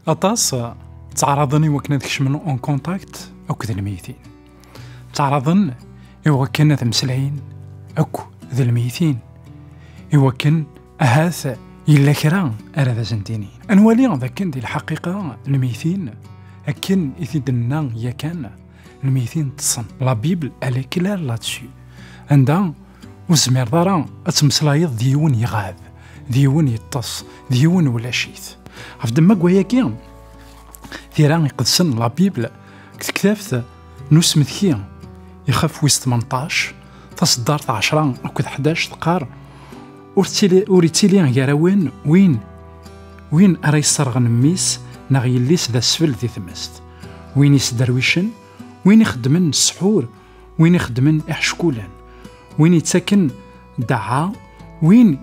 أطاس تعرضني وكنا تكشمنو اون كونتاكت أكو ذا الميتين، تعرضن إوكن ذا مسلاين أكو ذا الميتين، إوكن أهاث إلا كرا أرى ذا زنتينين أنوالي ذاكن دي الحقيقة الميتين أكن إثيدنا يا كان الميتين تصن لا بيبل ألي كلار لاتسيو عندها وزمير دارا أتمسلايض ديون يغاب ديون يتص ديون ولا شيث عفد ما قوياكي ثيران يقدسن لا بيبل كتكتافت نوس مثكي يخاف ويس 18 تصدار 10 أو 11 تقار وريتيلي غير وين أرى يسرغن ميس ناغي يليس ذا سفل ذي ثمست وين يسدرويشن وين يخدمن السحور وين يخدمن إحشكولان وين يتسكن دعا وين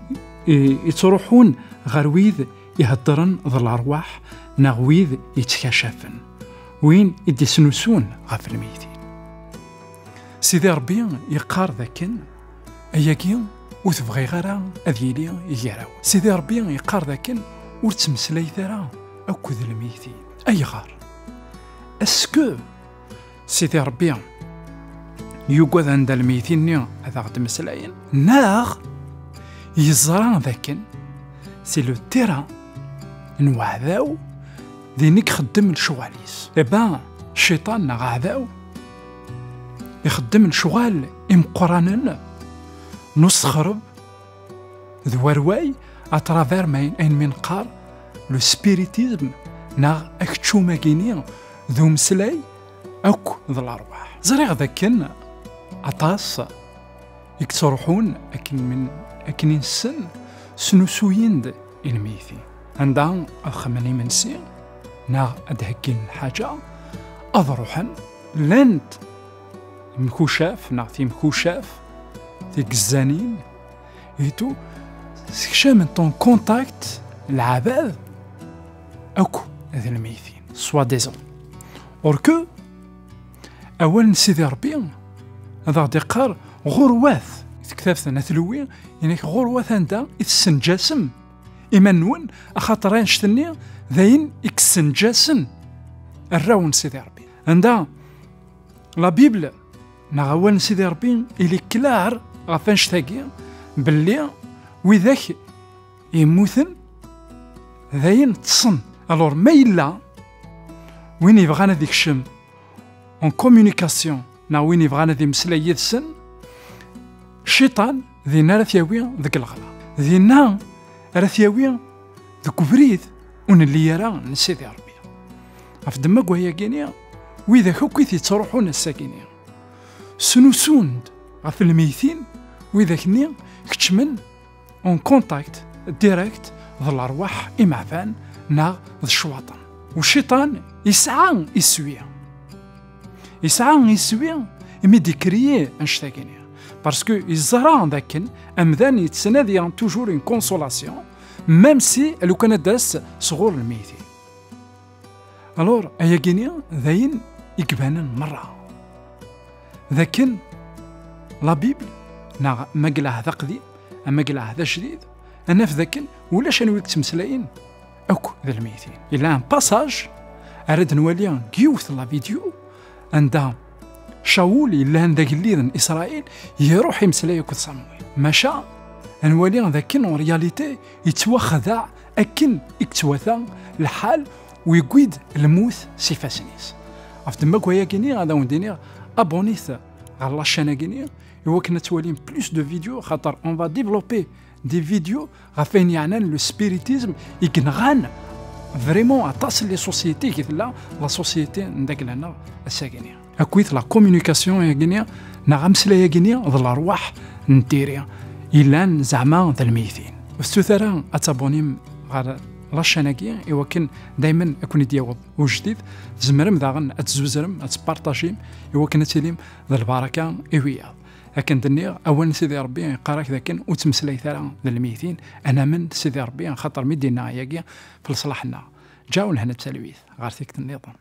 يتروحون غرويذ يهدرن ذا الأرواح ناغويذ يتكاشفن وين يدسنسون غاف الميتين سيدي ربي يقار ذاكن أياكي وتبغي غيرا أذيلي يجراو سيدي ربي يقار ذاكن ورتمسلاي ثرا أكو ذا الميتين أي غار اسكو سيدي ربي يوقظ عند الميتين هذا غد مسلاين ناغ يزران ذاكن سي لو تيران نوعذاو ذينيك خدم الشغاليس إبا الشيطان نغعذاو يخدم الشغال إمقرانا نص خرب ذوارواي أترافير أين من قار لو سبيريتيزم ناغ أكتشو ماكيني ذو مسلاي أكو ذو الأرواح زريغ ذاكن أطاس يكتروحون أكن السن سنسوين الميثي عندها أخمني منسي ناغ أدهكين حاجة أضروحن لانت مكوشاف ناغ تي مكوشاف تي قزانين يتو سكشا من طون كونتاكت العباد أكو هذا الميثين سوا ديزون أوركو أول سيدي ربي هذا ديقار غرواث تكتافت نثلوي ينك غرواث عندها يتسنجاسم إما نون أخاطرين شتني ذاين يكسنجاسن الراون سيدي ربي عندها لا بيبل نغوان سيدي ربي إلي كلار غفان شتاقي باللي وذاك يموثن ذاين تصن ألور ما إلا وين يبغانا ذيك الشم اون كومونيكاسيون نا وين يبغانا ذي مسلا يدسن الشيطان ذينا راه ثياوي ذاك الغلا ذينا راه ثياوي ذاك بريد ونلي يرى نسيدي ربي عفد ما كوايا كينيا وإذا كوكيثي تروحون الساكنين سنوسوند غف الميتين وإذا كني كتشمن اون كونتاكت ديريكت ذا الأرواح إمعفان نا ذا الشواطن والشيطان يسعى يسوي إمي ديكريي أنشتاكيني باسكو يزرع ذاكن أمذان يتسنادي توجور اون كونسولاسيون ميم سي لو كان داس صغور الميتين ألور أيا كينيا ذاين يكبانن مرة ذاكن لا بيبل نا مقلاه هذا قديم مقلاه هذا جديد أنا في ذاكن ولا شنو تمسلاين أكو ذا الميتين إلا ان باساج أراد نولي كيوث لا فيديو عندها شاول إلا ذاك اللي إسرائيل يروح يمسلا يكو صمويل ماشا نولي ذاكن اون رياليتي يتوخذع أكن يكتوثا الحال ويقيد الموت سيفاسنيس عرفت ما كوايا كيني هذا ونديني ابونيث على لاشين كيني هو كنا توالين بلوس دو فيديو خاطر اون فا ديفلوبي دي فيديو غافين يعني لو سبيريتيزم يكنغان فريمون اطاس لي سوسيتي كيف لا سوسيتي نداك لنا الساكنيه اكويت لا كومونيكاسيون يا كينيا نغمسلا يا كينيا ذا الارواح نديريا الا زعما ذا الميتين واستثرا اتابونيم على لاشاناكي يوكن دائما اكون يديوض وجديد زمرم داغن اتزوزرم اتبارطاجيم يوكن تيليم ذا البركه ايويا لكن دنيا اول سيدي ربي يقراك ذاكن وتمسلاي ثرا للميتين انا من سيدي ربي خاطر مدينا ياكي في صلاحنا جاو لهنا بتلويث غير ثيك النظام